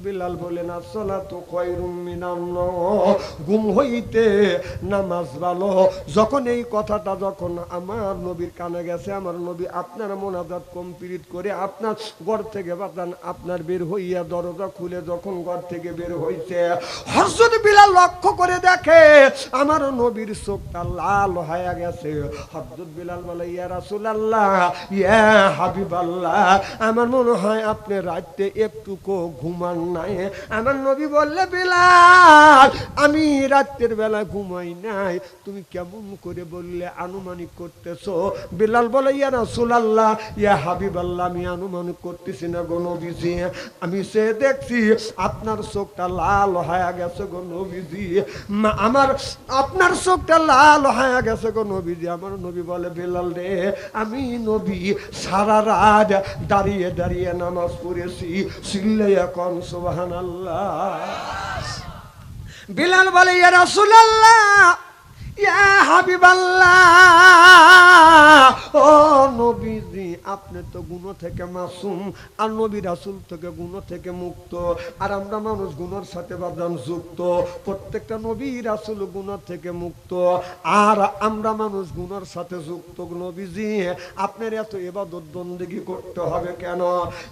বিলাল বলেন আসসালাতু খায়রুম মিনান নাওম, ঘুম হইতে নামাজ ভালো। যখন এই কথাটা যখন আমার নবীর কানে গেছে, আমার নবী আপনার মোনাজাত কমপ্লিট করে আপনার ঘর থেকে বাদান আপনার বের হইয়া দরজা খুলে যখন ঘর থেকে বের হইছে, হযরত বিলাল লক্ষ্য করে দেখে আমার নবীর চোখটা লাল হয়ে গেছে। হযরত বিলাল বলে ইয়া রাসূলুল্লাহ, ইয়া হাবিবাল্লাহ, আমার মনে হয় আপনি রাতে একটুকু ঘুমান নাই। আমার নবী বললে বিলাল, আমি রাতের বেলা ঘুমাই নাই, তুমি কেমন করে বললে আনুমানিক করতেছো? বিলাল বলে ইয়া রাসূলুল্লাহ, ইয়া হাবিবাল্লাহ, আমি আনুমানিক করতেছি না গো নবীজি, আমি সে দেখছি আপনার চোখটা লাল হয়ে গেছে গো নবীজি, আমার আপনার চোখটা লাল হয়ে গেছে গো নবীজি। আমার নবী বলে বিলাল রে, আমি নবী সারা রাত দাঁড়িয়ে দাঁড়িয়ে নামাজ পড়েছি, চিল্লাইয়া কোন সুবহানাল্লাহ। বিলাল বলে ইয়া রাসূলুল্লাহ, ইয়া হাবিবাল্লাহ, ও নবীজি, আপনি তো গুনাহ থেকে মাসুম, আর নবী রাসূল থেকে গুনাহ থেকে মুক্ত, আর আমরা মানুষ গুনার সাথে বাদান যুক্ত। প্রত্যেকটা নবী রাসূল গুনাহ থেকে মুক্ত, আর আমরা মানুষ গুনার সাথে যুক্ত। নবীজি, আপনার এত ইবাদত বন্দেগী করতে হবে কেন?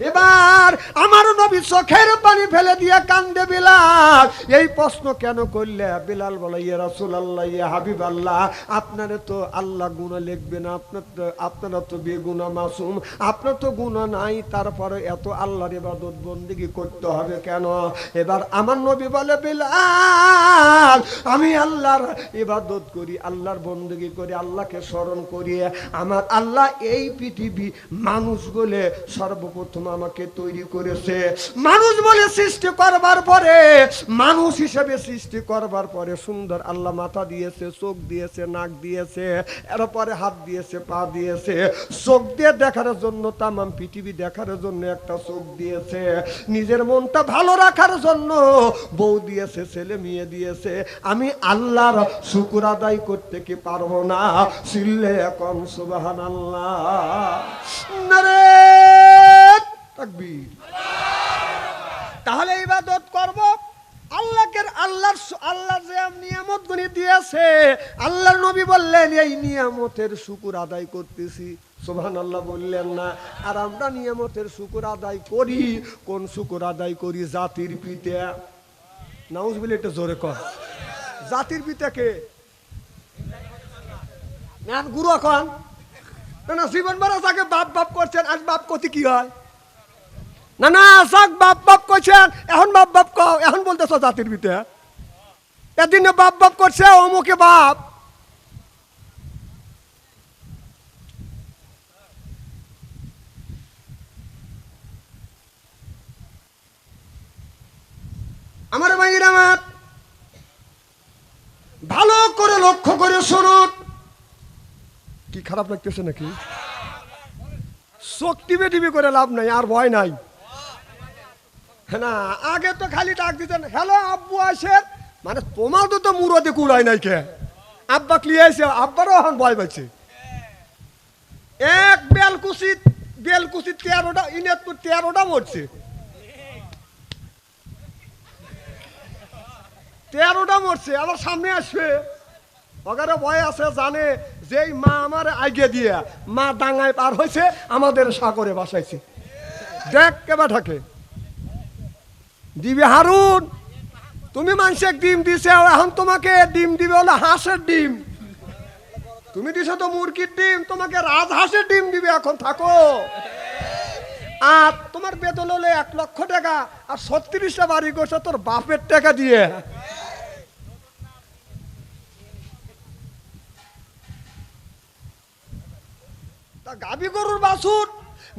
এবার আমার নবী চোখের পানি ফেলে দিয়ে কান্দে। বিলাল, এই প্রশ্ন কেন করলে? বিলাল বলে ইয়া রাসূলুল্লাহ, ইয়া হাবিবাল্লাহ, আপনারে তো আল্লাহ গুনাহ লিখবে না, আপনারা তো বেগুনাহ মাসুম, আপনার তো গুনাহ নাই, তারপরে এত আল্লাহর ইবাদত বন্দেগী করতে হবে কেন? এবার আমার নবী বলে বিলাল, আমি আল্লাহর ইবাদত করি, আল্লাহর বন্দেগী করি, আল্লাহকে স্মরণ করি। আমার আল্লাহ এই পৃথিবী মানুষ বলে সর্বপ্রথম আমাকে তৈরি করেছে। মানুষ বলে সৃষ্টি করবার পরে, মানুষ হিসেবে সৃষ্টি করবার পরে সুন্দর আল্লাহ মাথা দিয়েছে, চোখ দিয়েছে, নাক দিয়েছে, এরপরে হাত দিয়েছে, পা দিয়েছে। চোখ দিয়ে দেখার জন্য, তামাম পৃথিবী দেখার জন্য একটা চোখ দিয়েছে। নিজের মনটা ভালো রাখার জন্য বউ দিয়েছে, ছেলে মেয়ে দিয়েছে। আমি আল্লাহর শুকর আদায় করতে কি পারবো না? চিল্লে এখন সুবহানাল্লাহ, নারে তাকবীর। তাহলে ইবাদত করব আল্লাহকে, আল্লাহ যে নিয়ামত গুলি দিয়েছে, আল্লাহর নবী বললেন এই নিয়ামতের শুকর আদায় করতেছি। সুবহানাল্লাহ বললেন না? আর আমরা নিয়ামতের শুকর আদায় করি, কোন শুকর আদায় করি? জাতির পিতা। নাউজুবিল্লাহ, এটা জোরে কর। জাতির পিতাকে গুরু এখন না, জীবন ভরা তাকে বাপ বাপ করছেন, আজ বাপ কতি কি হয়? না না, যাক বাপ বাপ করছেন, এখন বাপ বাপ কও, এখন বলতেছ জাতির পিতা। এদিন বাপ বাপ করছে, অমুকে বাপ। আমার ভাইয়ের আমার ভালো করে লক্ষ্য করে শুনুন। কি খারাপ লাগতেছে নাকি? চোখ টিপে টিপে করে লাভ নাই, আর ভয় নাই না। আগে তো খালি ডাক দিতেন, হ্যালো আব্বু আসেন, মানে তোমার তো মুরদে কুড়াই নাই কে, আব্বা ক্লিয়াইছে, আব্বারও এখন ভয় পাচ্ছে। এক বেলকুচিত 13টা, ইনাতপুর 13টা মরছে, 13টা মরছে, আবার সামনে আসবে। ওখানে ভয় আছে, জানে যেই মা আমার আগে দিয়ে মা ডাঙায় পার হয়েছে, আমাদের সাগরে বাসাইছে। দেখ কেবা থাকে দিবে হারুন, তুমি মানুষের ডিম দিছে, এখন তোমাকে ডিম দিবে হলো হাঁসের ডিম। তুমি দিছো তো মুরগির ডিম, তোমাকে রাজহাঁসের ডিম দিবে। এখন থাকো। আর তোমার বেতন হলে 1 লক্ষ টাকা, আর 36টা বাড়ি করছে তোর বাপের টাকা দিয়ে। তা গাবি গরুর বাছুর,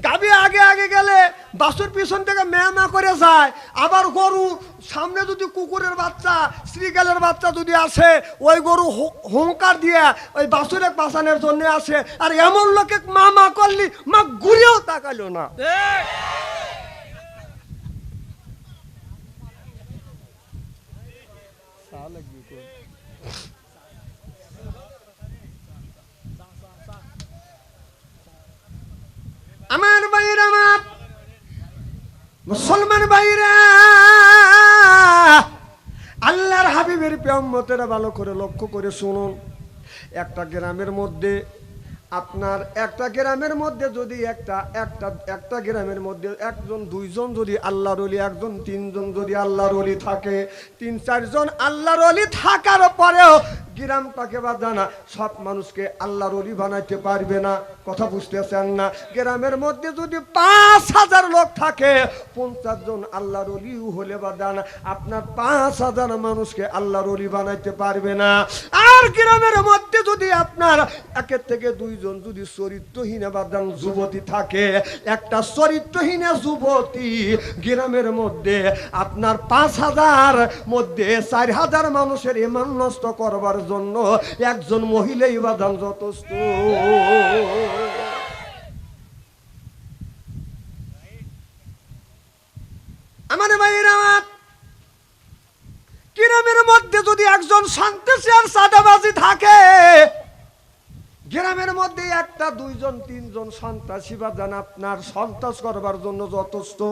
গাবি আগে আগে গেলে বাছুর পিছন থেকে ম্যামা করে যায়। আবার গরু সামনে যদি কুকুরের বাচ্চা, শ্রীগালের বাচ্চা যদি আসে, ওই গরু হুঙ্কার দিয়ে ওই বাছুরে বাঁচানোর জন্য আসে। আর এমন লোকে মা করলি, মা ঘুরেও তাকালো না। আমার ভাইরা, আমার মুসলমান ভাইরা, নবীর প্রিয়ম্মতেরা ভালো করে লক্ষ্য করে শুনুন। একটা গ্রামের মধ্যে আপনার একটা গ্রামের মধ্যে যদি একটা গ্রামের মধ্যে একজন দুইজন যদি আল্লাহর ওলি, একজন তিনজন যদি আল্লাহর ওলি থাকে, তিন চারজন আল্লাহর ওলি থাকার পরেও গ্রামটাকে বাঁধানা সব মানুষকে আল্লাহর ওলি বানাইতে পারবে না। কথা বুঝতেছেন না? গ্রামের মধ্যে যদি 5,000 লোক থাকে, 50 জন আল্লাহর ওলি হলে বাঁধানা আপনার 5,000 মানুষকে আল্লাহর ওলি বানাইতে পারবে না। আর গ্রামের মধ্যে যদি আপনার একের থেকে দুইজন যদি চরিত্রহীন বাদান যুবতী থাকে, একটা চরিত্রহীন যুবতী গ্রামের মধ্যে আপনার 5,000 মধ্যে 4,000 মানুষের ঈমান নষ্ট করবার জন্য একজন মহিলাই বাদান যথেষ্ট। আমার ভাইরা, গ্রামের মধ্যে যদি একজন সন্ত্রাসী আর সাদাবাজি থাকে, গ্রামের মধ্যে একটা দুইজন তিনজন সন্ত্রাসী বাদান আপনার সন্ত্রাস করবার জন্য যথেষ্ট।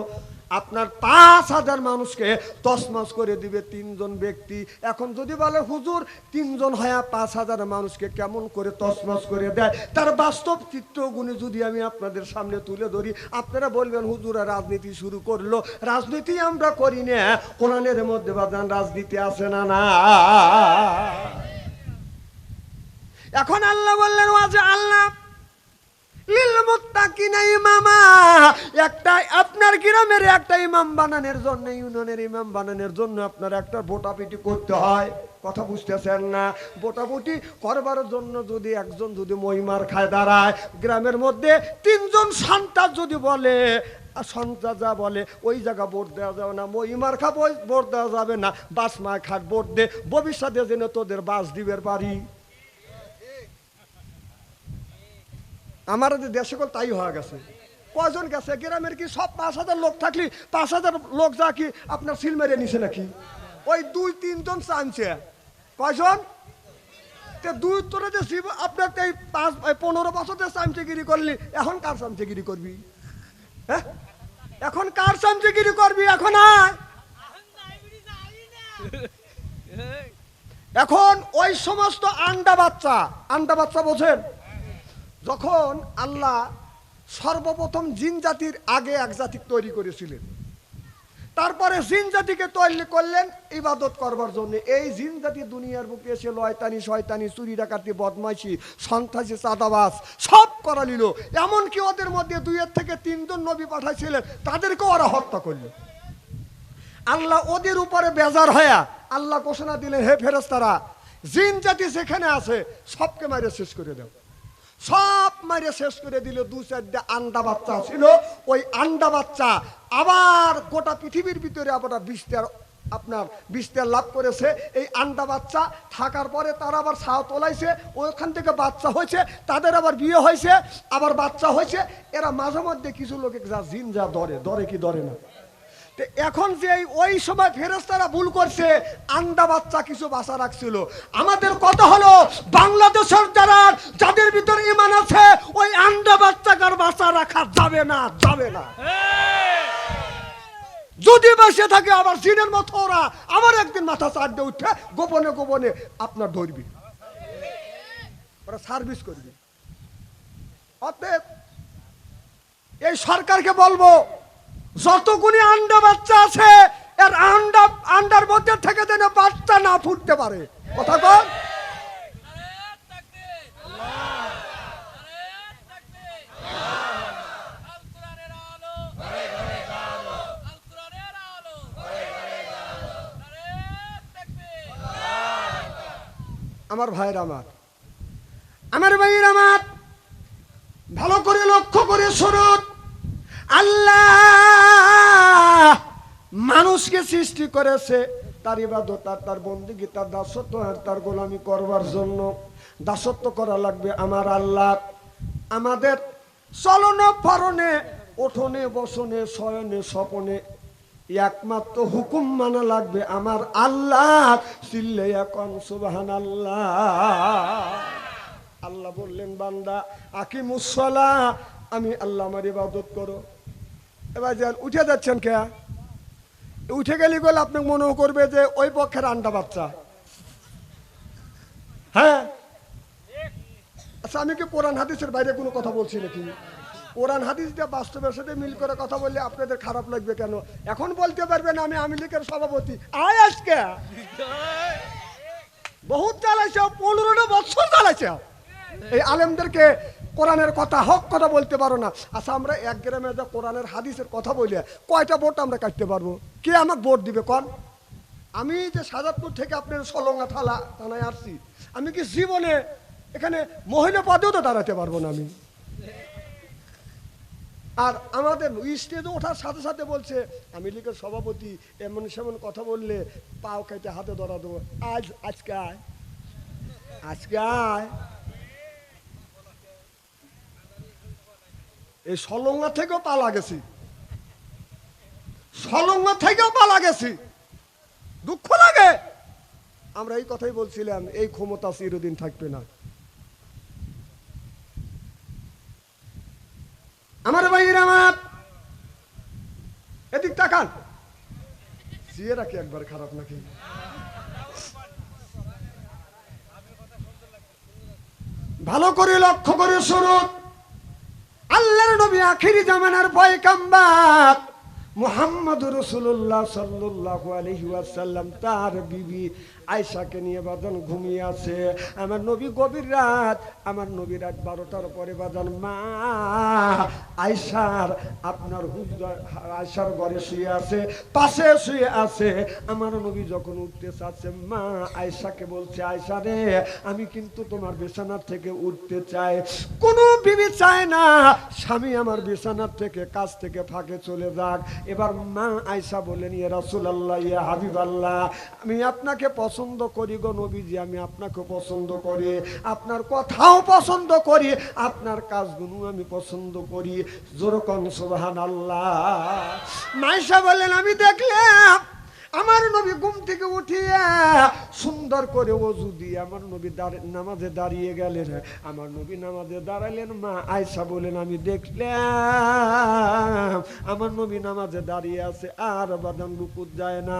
আপনার 5,000 মানুষকে তছনছ করে দিবে তিনজন ব্যক্তি। এখন যদি বলে হুজুর 3জন হয় 5,000 মানুষকে কেমন করে তছনছ করে দেয়, তার বাস্তব চিত্রগুলি যদি আমি আপনাদের সামনে তুলে ধরি, আপনারা বলবেন হুজুরা রাজনীতি শুরু করলো। রাজনীতি আমরা করি না, কোরআনের মধ্যে বাদান রাজনীতি আছে না? না। এখন আল্লাহ বললেন ওয়াজা আল্লাহ লিল মুত্তাকিনা ইমামা, একটা আপনার গ্রামের একটা ইমাম বানানোর জন্য, ইউনিয়নের ইমাম বানানোর জন্য আপনার একটা ভোটাপিটি করতে হয়। কথা বুঝতেছেন না? ভোটাভুটি করবার জন্য যদি একজন যদি মহিমার খায় দাঁড়ায়, গ্রামের মধ্যে 3জন সন্তান যদি বলে, সন্তান যা বলে ওই জায়গা ভোট দেওয়া যাবে না, মহিমার খা ভোট দেওয়া যাবে না, বাস মা খাট ভোট দে, ভবিষ্যতে যেন তোদের বাস দিবের পারি। আমার দেশে তাই হয়ে গেছে। কয়জন গেছে গ্রামের? কি সব 5,000 লোক থাকলে 5,000 লোক যা কি আপনার সিল মেরে নিছে নাকি? ওই 2-3 জন চানছে। কয়জন? দুই তোরা যে আপনার এই 15 বছর চামচেগিরি করলি, এখন কার চামচেগিরি করবি? হ্যাঁ, এখন কার চামচেগিরি করবি? এখন এখন ওই সমস্ত আন্ডা বাচ্চা বোঝেন? যখন আল্লাহ সর্বপ্রথম জিন জাতির আগে এক জাতি তৈরি করেছিলেন, তারপরে জিন জাতিকে তৈরি করলেন ইবাদত করবার জন্য। এই জিন জাতি দুনিয়ার বুকে এসে লয়তানি শয়তানি চুরি ডাকাতি বদমাইশি সন্ত্রাসী চাঁদাবাজ সব করা নিল। এমনকি ওদের মধ্যে 2 থেকে 3 জন নবী পাঠাইছিলেন, তাদেরকে ওরা হত্যা করল। আল্লাহ ওদের উপরে বেজার হয়ে আল্লাহ ঘোষণা দিলেন, হে ফেরেশতারা, জিন জাতি যেখানে আছে সবকে মারে শেষ করে দাও। সব মারে শেষ করে দিল। 2-4টা আন্ডা বাচ্চা ছিল, ওই আন্ডা বাচ্চা আবার গোটা পৃথিবীর ভিতরে আবার বিস্তার লাভ করেছে। এই আন্ডা বাচ্চা থাকার পরে তারা আবার ছাও তোলাইছে, ওইখান থেকে বাচ্চা হয়েছে, তাদের আবার বিয়ে হয়েছে, আবার বাচ্চা হয়েছে। এরা মাঝে মধ্যে কিছু লোকে যা জিন যা ধরে কি ধরে না। এখন যে ওই সময় ফেরেশতারা ভুল করছে, আন্ডা বাচ্চা কিছু বাঁচা রাখছিল। আমাদের কথা হলো বাংলাদেশের যাদের ভিতরে ঈমান আছে, ওই আন্ডা বাচ্চাকার বাঁচা রাখা যাবে না। যদি বেঁচে থাকে আবার জিনের মতো ওরা আবার একদিন মাথা চাড়তে উঠে গোপনে আপনার ধরবি, ওরা সার্ভিস করবি। অতএব এই সরকারকে বলবো, যতগুলি আন্ডা বাচ্চা আছে এর আন্ডার মধ্যে থেকে যেন বাচ্চা না ফুটতে পারে। কথা কন। আমার ভাইয়ের আমার ভাইয়ের আমার ভালো করে লক্ষ্য করে শুনুন। আল্লাহ মানুষকে সৃষ্টি করেছে তার ইবাদত আর তার বন্দেগী, তার দাসত্ব আর তার গোলামি করবার জন্য। দাসত্ব করা লাগবে আমার আল্লাহ। আমাদের চলনে ফরনে ওঠনে বসনে শয়নে স্বপনে একমাত্র হুকুম মানা লাগবে আমার আল্লাহ। চিল্লাইয়া কোন সুবহানাল্লাহ। আল্লাহ বললেন, বান্দা আকিমুস সালাহ, আমি আল্লাহ আমার ইবাদত করো। এবার যান উঠে যাচ্ছেন কে? উঠে গেলে গেলে আপনাকে মনে করবে যে ওই পক্ষের আন্ডা বাচ্চা হ্যাঁ, আচ্ছা আমি কি কোরআন হাদিসের বাইরে কোনো কথা বলছি নাকি? কোরআন হাদিস দিয়ে বাস্তবের সাথে মিল করে কথা বললে আপনাদের খারাপ লাগবে কেন? এখন বলতে পারবেন আমি আওয়ামী লীগের সভাপতি। আয় আজকে বহুত চালাইছে, 15টা বছর চালাইছে এই আলেমদেরকে কোরআনের কথা হক কথা বলতে পারো না। আচ্ছা আমরা এক গ্রামে যা কোরআনের হাদিসের কথা বলি, কয়টা ভোট আমরা কাটতে পারবো? কে আমাকে ভোট দিবে কোন? আমি যে সাজাদপুর থেকে আপনার সলঙ্গা থানায় আসছি, আমি কি জীবনে এখানে মহিলা পদেও তো দাঁড়াতে পারবো না আমি। আর আমাদের স্টেজে ওঠার সাথে সাথে বলছে আমি লীগের সভাপতি, এমন সেমন কথা বললে পাও কেটে হাতে ধরা দেবো। আজকে আয়, আজকে আয়। এই সলঙ্গা থেকেও পালা গেছি, সলঙ্গা থেকেও পালা গেছি, দুঃখ লাগে। আমরা এই কথাই বলছিলাম, এই ক্ষমতা চিরদিন থাকবে না। আমার ভাইয়েরা আমার এদিক তাকান, চেহারা কি একবার খারাপ নাকি? ভালো করে লক্ষ্য করে শুনুন, আল্লাহর নবী আখিরি জামানার পয়গম্বর মুহাম্মদ রাসূলুল্লাহ সাল্লাল্লাহু আলাইহি ওয়াসাল্লাম তার বিবি আয়েশাকে নিয়ে বাজান ঘুমিয়ে আছে। আমার নবী গভীর রাত, আমার নবী রাত 12টার পরে বাজান মা আয়েশার আপনার আয়েশার ঘরে শুয়ে আছে, পাশে শুয়ে আছে। আমার নবী যখন উঠতে চাচ্ছে, মা আয়েশাকে বলছে আয়েশা রে আমি কিন্তু তোমার বিছানার থেকে উঠতে চাই। কোনো বিবি চায় না স্বামী আমার বিছানার থেকে কাছ থেকে ফাঁকে চলে যাক। এবার মা আয়েশা বললেন ইয়া রাসূলুল্লাহ ইয়া হাবিবাল্লাহ আমি আপনাকে পছন্দ করি গো নবীজি, আমি আপনাকে পছন্দ করি, আপনার কথাও পছন্দ করি, আপনার কাজগুলো আমি পছন্দ করি। যেরকম সুবহানাল্লাহ। মা আয়েশা বললেন আমি দেখলাম আমার নবী ঘুম থেকে উঠিয়া সুন্দর করে ওযু দিয়ে আমার নবী নামাজে দাঁড়িয়ে গেলেন। আমার নবী নামাজে দাঁড়ালেন, মা আয়েশা বলেন আমি দেখলাম আমার নবী নামাজে দাঁড়িয়ে আছে আর বাদাম রুকুত যায় না।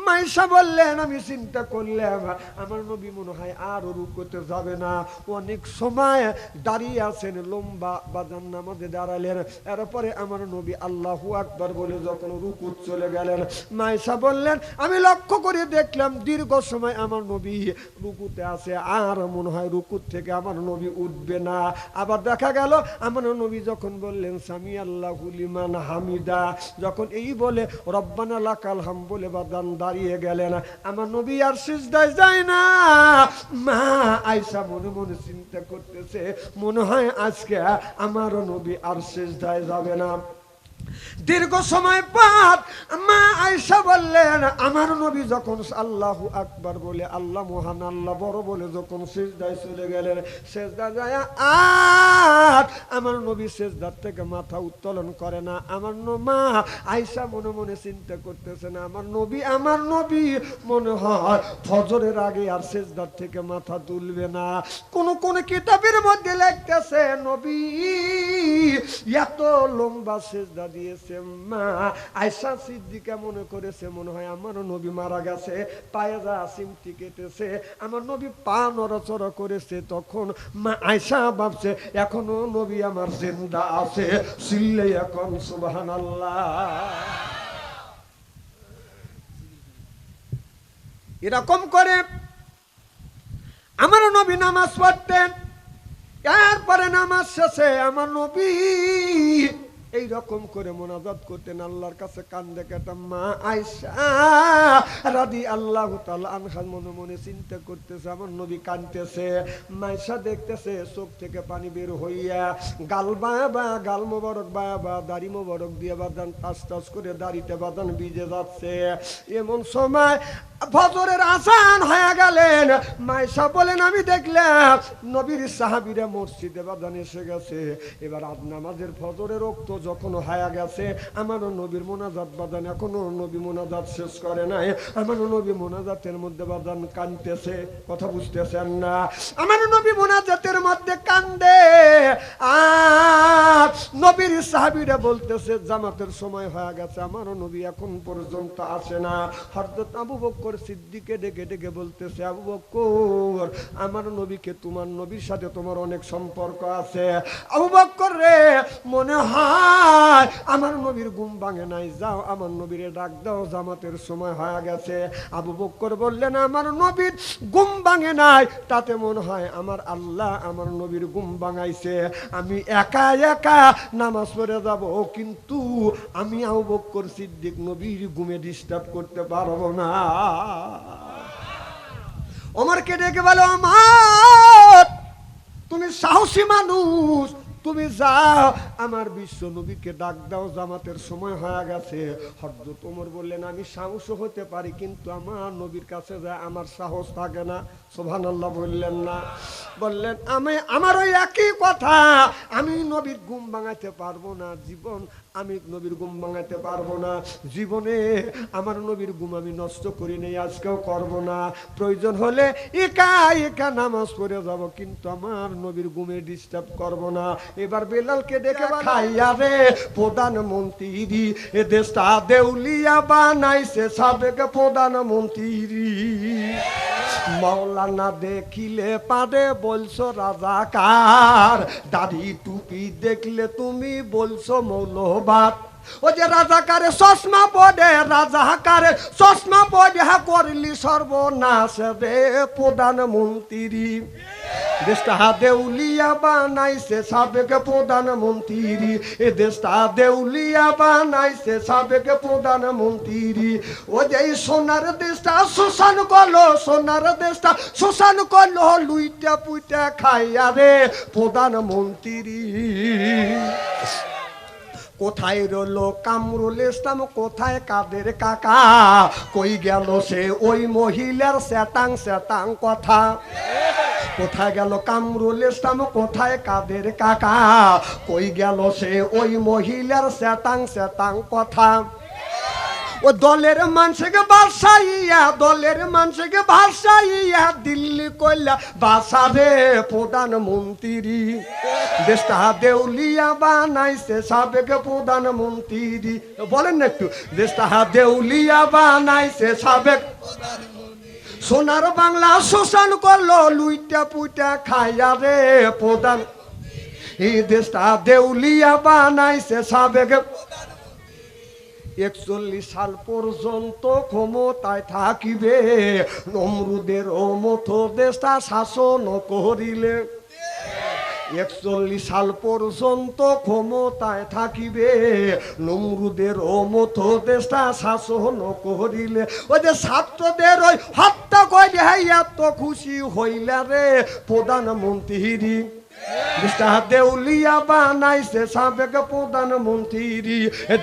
মা আয়েশা বললেন আমি চিন্তা করলাম আমার নবী মনে হয় আর রুকুতে যাবে না, অনেক সময় দাঁড়িয়ে আছেন, লম্বা বাদাম নামাজে দাঁড়ালেন। এরপরে আমার নবী আল্লাহু আকবার বলে যখন রুকুত চলে গেলেন, মা আয়েশা বললেন আমি লক্ষ্য করে দেখলাম দীর্ঘ সময় আমার নবী রুকুতে আছে আর মনে হয় রুকুত থেকে আমার নবী উঠবে না। আবার দেখা গেল আমার নবী যখন বললেন সামি আল্লাহু লিমান হামিদা, যখন এই বলে রব্বানা লাকাল হাম বলে বাদান দাঁড়িয়ে গেলেন, আমার নবী আর সিজদায় যায় না। মা আয়েশা মনে মনে চিন্তা করতেছে মনে হয় আজকে আমার নবী আর সিজদায় যাবে না। দীর্ঘ সময় পর মা আয়েশা বললেন আমার নবী যখন আল্লাহু আকবার বলে আল্লাহ মহান আল্লাহ বড় বলে যখন সিজদায় চলে গেলেন, সিজদা যায় আর আমার নবী সিজদার থেকে মাথা উত্তোলন করে না। আমার মা আয়েশা মনে মনে চিন্তা করতেছেন আমার নবী মনে হয় ফজরের আগে আর সিজদার থেকে মাথা তুলবে না। কোন কোন কিতাবের মধ্যে লিখতেছে নবী এত লম্বা সিজদা দিয়েছে, মা আয়েশা সিদ্দিকা মনে করেছে মনে হয় আমার নবী মারা গেছে, পায়ে যা সিমটি কেটেছে, আমার নবী পা নড়াচড়া করেছে। তখন মা আয়েশা ভাবছে এখনো নবী আমার জিন্দা আছে, চিল্লে এখন সুবহানাল্লাহ। এরকম করে আমার নবী নামাজ পড়তেন। এরপরে নামাজ শেষে আমার নবী এইরকম করে মোনাজাত করতেন আল্লাহর কাছে কান্দে কেটে। মা আয়েশা রাদিয়াল্লাহু তাআলা আনহা মনে মনে চিন্তা করতেছে আমার নবী কাঁদতেছে। মা আয়েশা দেখতেছে চোখ থেকে পানি বের হইয়া গাল বাবা গাল মোবারক বাবা দাড়ি মোবারক দিয়ে বাদান টাস টাস করে দাড়িতে বাদান ভিজে যাচ্ছে। এমন সময় ফজরের আজান হয়ে গেলেন। মা আয়েশা বলেন আমি দেখলাম নবীর সাহাবীরা মসজিদে বাদান এসে গেছে। এবার আজ নামাজের ফজরের ওয়াক্ত যখন হয়ে গেছে আমার নবীর মোনাজাত বাদান এখনো নবী মোনাজাত শেষ করে নাই। আমার নবী মোনাজাতের মধ্যে বাদান কাঁদতেছে, কথা বুঝতেছেন না? আমার নবী মোনাজাতের মধ্যে কান্দে আর নবীর সাহাবীরা বলতেছে জামাতের সময় হয়ে গেছে, আমার নবী এখন পর্যন্ত আসে না। হযরত আবু বকর বকর সিদ্দিককে ডেকে ডেকে বলতেছে, আবু বকর, আমার নবীকে তোমার নবীর সাথে তোমার অনেক সম্পর্ক আছে। আবু বকর রে, মনে হয় আমার নবীর ঘুম ভাঙে নাই, যাও আমার নবীরে ডাক দাও, জামাতের সময় হয়ে গেছে। আবু বকর বললেন, আমার নবীর ঘুম ভাঙে নাই, তাতে মনে হয় আমার আল্লাহ আমার নবীর ঘুম ভাঙাইছে। আমি একা একা নামাজ পড়ে যাব, কিন্তু আমি আবু বকর সিদ্দিক নবীর ঘুমে ডিস্টার্ব করতে পারবো না। ওমরকে ডেকে বলো, আমার তুমি সাহসী মানুষ, তুমি যাও আমার বিশ্ব নবীকে ডাক দাও, জামাতের সময় হয়ে গেছে। হযরত ওমর বললেন, আমি সাহস হতে পারি, কিন্তু আমার নবীর কাছে যায় আমার সাহস থাকে না। সুবহানাল্লাহ বললেন না? বললেন, আমার ওই একই কথা, আমি নবীর ঘুম ভাঙাতে পারবো না, আমি নবীর ঘুম ভাঙাতে পারবো না। জীবনে আমার নবীর ঘুম আমি নষ্ট করি নাই, আজকেও করব না। প্রয়োজন হলে একা একা নামাজ পড়ে যাব, কিন্তু আমার নবীর ঘুমে ডিস্টার্ব করব না। এবার বেলালকে ডেকে খাইয়া রে প্রধানমন্ত্রী, এ দেশটা দেউলিয়া বানাইছে সাবেক প্রধানমন্ত্রী। মাওলানা দেখিলে পারে বলছো রাজাকার, দাড়ি টুপি দেখলে তুমি বলছো মৌলবাদ। ও যে রাজাকারে চশমা পড়ে, রাজাকারে চশমা পড়ে করলি সর্বনাশ রে প্রধানমন্ত্রী। দেশটা দেউলিয়া বানাইছে সাবেক প্রধানমন্ত্রী, এ দেশটা দেউলিয়া বানাইছে সাবেক প্রধানমন্ত্রী। ও যে সোনার দেশটা শোষণ করলো, সোনার দেশটা শোষণ করলো, লুইটা পুইটা খাইয়া রে প্রধানমন্ত্রী। কোথায় রইল কামরুল ইসলাম, কোথায় কাদের কাকা, কই গেল সে ওই মহিলার স্যাটাং স্যাটাং কথা। কোথায় গেল কামরুল ইসলাম, কোথায় কাদের কাকা, কই গেল সে ওই মহিলার স্যাটাং স্যাটাং কথা। ও দলের মানুষকে বাসাইয়া, দলের মানুষকে ভাসাইয়া দিল্লি কইলা বাসারে প্রধানমন্ত্রী। দেশটা দেউলিয়া বানাইছে সাবেক প্রধানমন্ত্রী। বলেন না একটু, দেশটা দেউলিয়া বানাইছে সাবেক। সোনার বাংলা শোষণ করলো, লুইটা পুইটা খাইয়া রে প্রধান। এই দেশটা দেউলিয়া বানাইছে সাবেক। 41 সাল পর্যন্ত ক্ষমতায় থাকিবে, নমরুদের মতো দেশটা শাসন করিলে। 41 সাল পর্যন্ত ক্ষমতায় থাকিবে, নমরুদের মতো দেশটা শাসন করিলে। ওই যে ছাত্রদের ওই হত্যা করে এত খুশি হইলে রে প্রধানমন্ত্রী। দেশটা দেউলিয়া বানাইছে সাবেক প্রধানমন্ত্রী,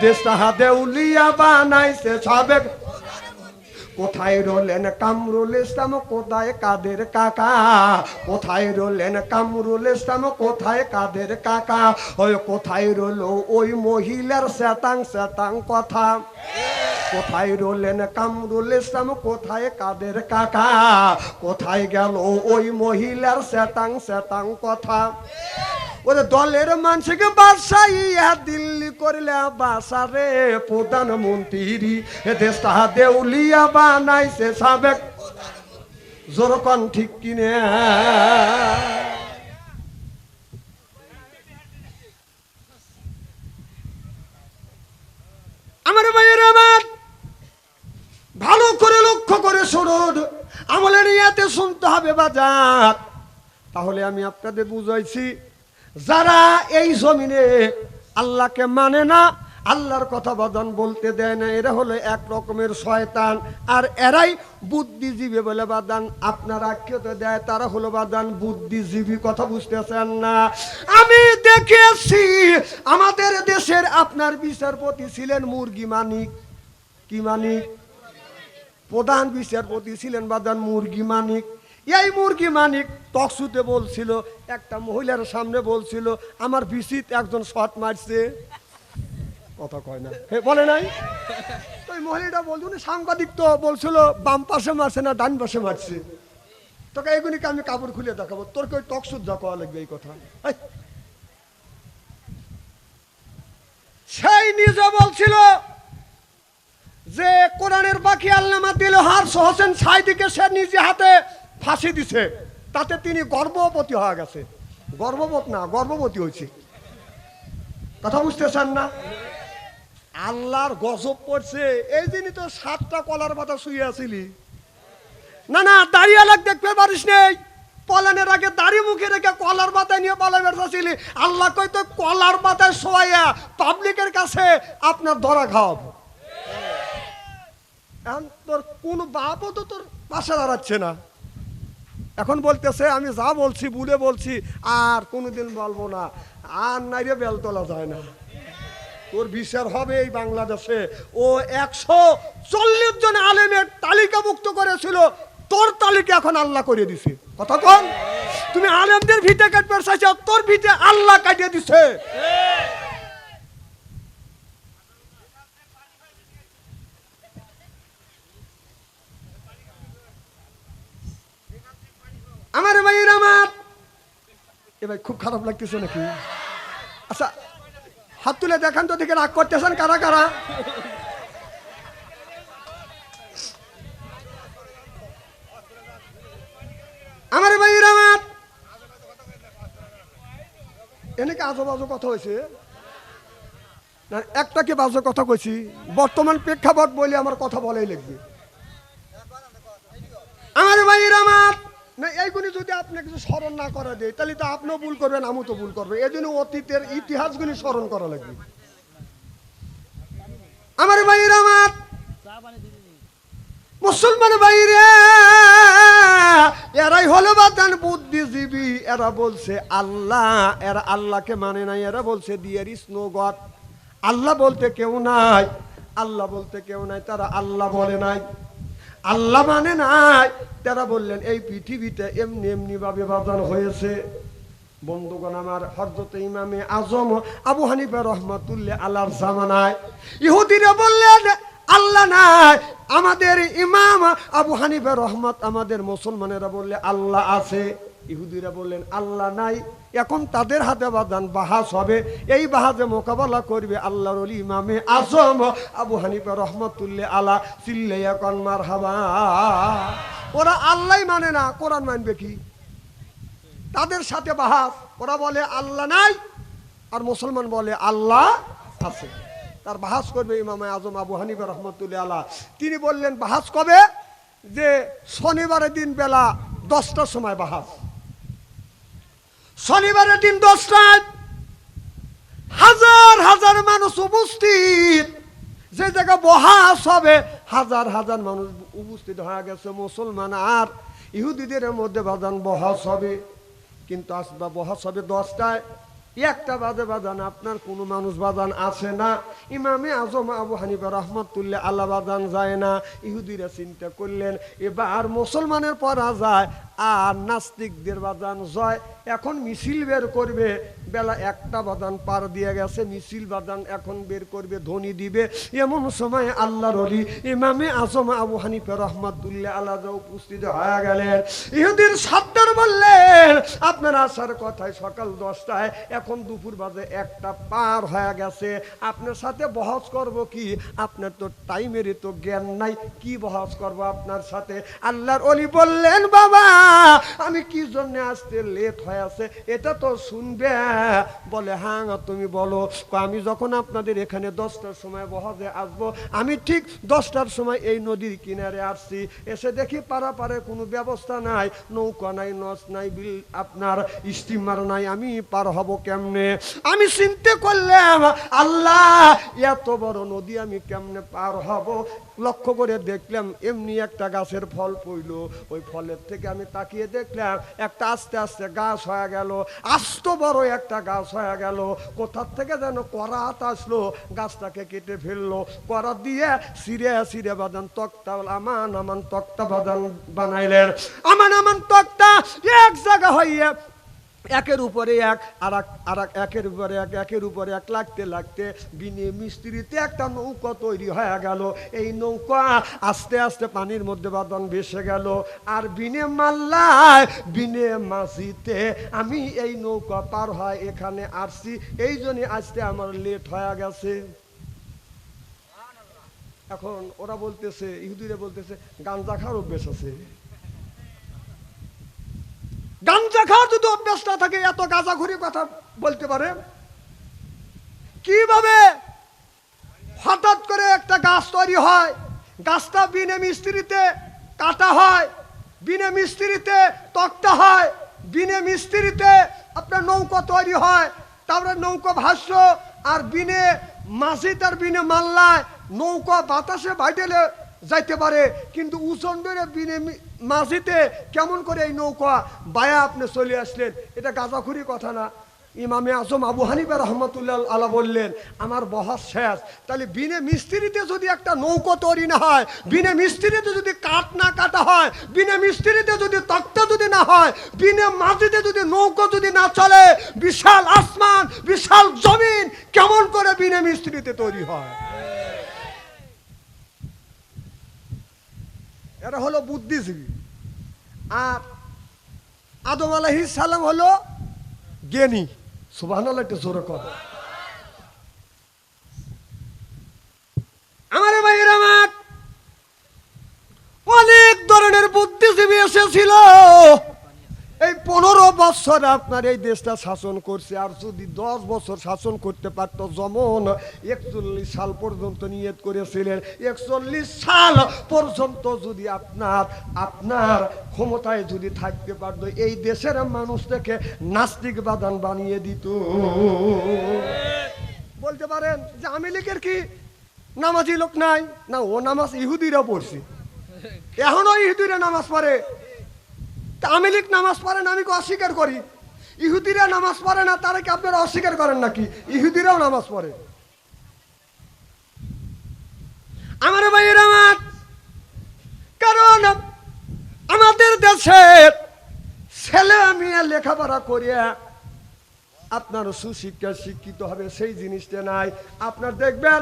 দেশটা দেউলিয়া বানাইছে সাবেক। কোথায় রলেন কামরুল ইসলাম, কোথায় কাদের কাকা, কোথায় রলেন কামরুল ইসলাম, কোথায় কাদের কাকা। ওই কোথায় রইল ওই মহিলার স্যাটাং স্যাটাং কথা। কোথায় রলেন কামরুল ইসলাম, কোথায় কাদের কাকা, কোথায় গেল ওই মহিলার স্যাটাং স্যাটাং কথা। ওরে দলের মানুষকে বাসাইয়া দিল্লি করলে বাসারে প্রধানমন্ত্রী। এ দেশটা দেউলিয়া বানাইছে সাবেক। জোরকন ঠিক কিনে? আমার ভাইয়ের আমার ভালো করে লক্ষ্য করে শুনুন, আমলের ইয়াতে শুনতে হবে বাজার। তাহলে আমি আপনাদের বুঝাইছি, যারা এই জমিনে আল্লাহকে মানে না, আল্লাহর কথা বাদান বলতে দেয় না, এরা হলো এক রকমের শয়তান। আর এরাই বুদ্ধিজীবী বলে বাদান আপনার আখ্যাত দেয়, তারা হলো বাদান বুদ্ধিজীবী। কথা বুঝতেছেন না? আমি দেখেছি আমাদের দেশের আপনার বিচারপতি ছিলেন মুরগি মানিক। কি মানিক? প্রধান বিচারপতি ছিলেন বাদান মুরগি মানিক। এই মুরগি মানিক টকশুতে বলছিল, একটা মহিলার সামনে বলছিল, আমার বিচিত একজন শট মারছে। কথা কয় না, বলে নাই তো? ওই মহিলাটা বলছিল, সাংবাদিক তো বলছিল বাম পাশে মারছে না ডান পাশে মারছে। তোকে এগুলিকে আমি কাপড় খুলে দেখাবো, তোর কেউ টকশুট যা কওয়া লাগবে এই কথা। সেই নিজে বলছিল যে কোরআনের বাকি খেয়ালনামা দিল হারস হোসেন সাইদিকে সে নিজে হাতে ফাঁসি দিছে, তাতে তিনি গর্ভবতী হয়ে গেছে। গর্ভবতী হয়েছে। কথা বুঝতেছেন না? আল্লাহর গজব পড়ছে। এই দিনই তো 7টা কলার পাতা শুয়ে আছিলি। না দাঁড়িয়ে লাগ দেখতে পারিস নেই, পলানের আগে দাড়ি মুখে রেখে কলার পাতা নিয়ে পলা বেরোছিলি। আল্লাহ কই তো কলার পাতায় শোয়া পাবলিকের কাছে আপনার ধরা খাওয়াবো। এখন তোর কোন বাপও তো তোর পাশে দাঁড়াচ্ছে না। এখন বলতেছে আমি যা বলছি ভুলে বলছি, আর কোনোদিন বলবো না। আর নাইরে বেল তোলা যায় না। তোর বিচার হবে এই বাংলাদেশে। ও 140 জন আলেমের তালিকাভুক্ত করেছিল, তোর তালিকা এখন আল্লাহ করে দিছে। কথা কন, তুমি আলেমদের ভিটে কাটতে চাইছো, তোর ভিটে আল্লাহ কাটিয়ে দিছে। আমার ভাইয়ের আমার এ ভাই খুব খারাপ লাগতেছে নাকি? আচ্ছা হাত তুলে দেখান তো, দিকে রাগ করতেছেন কারা কারা? আমার ভাইয়ের আমার এনেকে আজো বাজো কথা হয়েছে না, একটা কি বাজো কথা কইছি? বর্তমান প্রেক্ষাপট বলে আমার কথা বলেই লিখবে। আমার ভাইয়ের আমার না, এইগুলি যদি আপনি কিছু স্মরণ না করা দেয়, তাহলে তো আপনিও ভুল করবেন, আমিও তো ভুল করবো। এই জন্য অতীতের ইতিহাসগুলি স্মরণ করা লাগবে। আমার ভাইয়ের আমার মুসলমান ভাইরে, এরাই হলো বাদান বুদ্ধিজীবী। এরা বলছে আল্লাহ, এরা আল্লাহকে মানে নাই। এরা বলছে দেয়ার ইজ নো গড, আল্লাহ বলতে কেউ নাই, আল্লাহ বলতে কেউ নাই। তারা আল্লাহ বলে নাই, আল্লাহ মানে নাই। তারা বললেন এই পৃথিবীতে এমনি এমনি ভাবে বাজানো হয়েছে। বন্ধুগণ আমার, হযরত ইমামে আজম আবু হানিফা রহমাতুল্লাহ আলাইহির জামানায় ইহুদিরা বললেন আল্লাহ নাই। আমাদের ইমাম আবু হানিফা রহমত, আমাদের মুসলমানেরা বললে আল্লাহ আছে। ইহুদিরা বললেন আল্লাহ নাই। এখন তাদের হাতে বাদান বাহাস হবে। এই বাহাজে মোকাবেলা করবে আল্লাহর ওলি ইমামে আজম আবু হানিফা রহমাতুল্লাহ আলা। চিল্লাইয়া কোন মারহাবা। ওরা আল্লাহ মানে না, কোরআন মানবে কি? তাদের সাথে বাহাস। ওরা বলে আল্লাহ নাই, আর মুসলমান বলে আল্লাহ আছে। তার বাহাস করবে ইমামে আজম আবু হানিফা রহমতুল্লাহ আলা। তিনি বললেন বাহাস কবে? যে শনিবারের দিন বেলা 10টার সময় বাহাস। শনিবারের দিন 10টায় হাজার হাজার মানুষ উপস্থিত। যে জায়গা বহাস হবে হাজার হাজার মানুষ উপস্থিত হয়ে গেছে। মুসলমান আর ইহুদিদের মধ্যে বাজান বহাস হবে, কিন্তু আসবা বহাস হবে 10টায়। 1টা বাজে বাজান আপনার কোনো মানুষ বাজান আসে না। ইমামে আজম আবু হানিফা রহমাতুল্লাহ আল্লাহ বাজান যায় না। ইহুদিরা চিন্তা করলেন এবার মুসলমানের পরা যায় আর নাস্তিকদের বাজান জয়। এখন মিছিল বের করবে। বেলা 1টা বাজান পার দিয়ে গেছে, মিছিল বাজান এখন বের করবে, ধ্বনি দিবে। এমন সময় আল্লাহর ওলি ইমামে আজম আবু হানিফা রহমাতুল্লাহ আল্লাহ উপস্থিত হয়ে গেলেন। ইহুদির সর্দার বললেন আপনার আসার কথায় সকাল 10টায়, এখন দুপুর বাজে 1টা পার হয়ে গেছে। আপনার সাথে বহস করব কি? আপনার তো টাইমেরই তো জ্ঞান নাই, কি বহস করব আপনার সাথে? আল্লাহর ওলি বললেন বাবা আমি কি জন্য আসতে লেট হয়ে আছে এটা তো শুনবে। বলে হ্যাঁ তুমি বলো। আমি যখন আপনাদের এখানে 10টার সময় বহাজে আসবো, আমি ঠিক 10টার সময় এই নদীর কিনারে আসছি। এসে দেখি পারাপারে কোনো ব্যবস্থা নাই, নৌকা নাই, নস নাই, বিল আপনার স্টিমার নাই, আমি পার হব কেমনে? আমি চিন্তা করলাম আল্লাহ এত বড় নদী আমি কেমনে পার হব? লক্ষ্য করে দেখলাম এমনি একটা গাছের ফল পইল। ওই ফলের থেকে আমি তাকিয়ে দেখলাম একটা আস্তে আস্তে গাছ হয়ে গেল, আস্ত বড় একটা গাছ হয়ে গেল। কোথার থেকে যেন করাত আসলো, গাছটাকে কেটে ফেললো। করাত দিয়ে সিরে সিরে বাদান তক্তা, আমান আমান তক্তা বাদান বানাইলেন। আমান আমান তক্তা এক জায়গা হইয়া একের উপরে এক আর একের উপরে এক, একের উপরে এক লাগতে লাগতে বিনে মিস্ত্রিতে একটা নৌকা তৈরি হয়ে গেল। এই নৌকা আস্তে আস্তে পানির মধ্যে বাদন ভেসে গেল। আর বিনে মাল্লায় বিনে মাঝিতে আমি এই নৌকা পার হয় এখানে আসছি। এই জন্য আসতে আমার লেট হয়ে গেছে। এখন ওরা বলতেছে, ইহুদিরা বলতেছে গাঞ্জা খাওয়ার অভ্যেস আছে। গাঞ্জা খাওয়ার যদি অভ্যেস না থাকে এত গাঁজাখুরি কথা বলতে পারে কিভাবে? হঠাৎ করে একটা গাছ তৈরি হয়, গাছটা বিনে মিস্ত্রিতে কাটা হয়, বিনে মিস্ত্রিতে তক্তা হয়, বিনে মিস্ত্রিতে আপনার নৌকা তৈরি হয়, তারপরে নৌকা ভাষ্য, আর বিনে মাঝি তার বিনে মাল্লায় নৌকা বাতাসে বাইটেলে যাইতে পারে, কিন্তু উচন ধরে বিনে মাঝিতে কেমন করে এই নৌকা বায়া আপনি চলে আসলেন? এটা গাঁজাখুরি কথা না? ইমামে আজম আবু হানিফা রহমতুল্লাহ আলা বললেন আমার বহাস শেষ। তাহলে বিনে মিস্ত্রিতে যদি একটা নৌকা তৈরি না হয়, বিনে মিস্ত্রিতে যদি কাঠ না কাটা হয়, বিনে মিস্ত্রিতে যদি তক্তা যদি না হয়, বিনে মাঝিতে যদি নৌকা যদি না চলে, বিশাল আসমান বিশাল জমিন কেমন করে বিনে মিস্ত্রিতে তৈরি হয়? এরা হলো বুদ্ধিজীবী, আর আদম আলাইহিস সালাম হলো জ্ঞানী। সুবহানাল্লাহ, একটু জোরে কথা। আমার ভাইয়ের আমার অনেক ধরনের বুদ্ধিজীবী এসেছিল। এই 15 বছর আপনার এই দেশটা শাসন করছে, আর যদি 10 বছর শাসন করতে পারত, যেমন 41 সাল পর্যন্ত নিয়ত করেছিলেন, 41 সাল পর্যন্ত যদি আপনার ক্ষমতায় যদি থাকতে পারত, এই দেশের মানুষটাকে নাস্তিক বাদান বানিয়ে দিত। বলতে পারেন যে আওয়ামী লীগের কি নামাজি লোক নাই? না, ও নামাজ ইহুদিরা পড়ছে, এখনো ইহুদিরা নামাজ পড়ে। আওয়ামী লীগ নামাজ পড়ে না, আমি অস্বীকার করি। ইহুদিরা নামাজ পড়ে না, তারা কি আপনারা অস্বীকার করেন নাকি? ইহুদিরাও নামাজ পড়ে। আমার ভাইয়ের আমার, কারণ আমাদের দেশের ছেলে মেয়ে লেখাপড়া করিয়া আপনার সুশিক্ষা শিক্ষিত হবে সেই জিনিসটা নাই। আপনার দেখবেন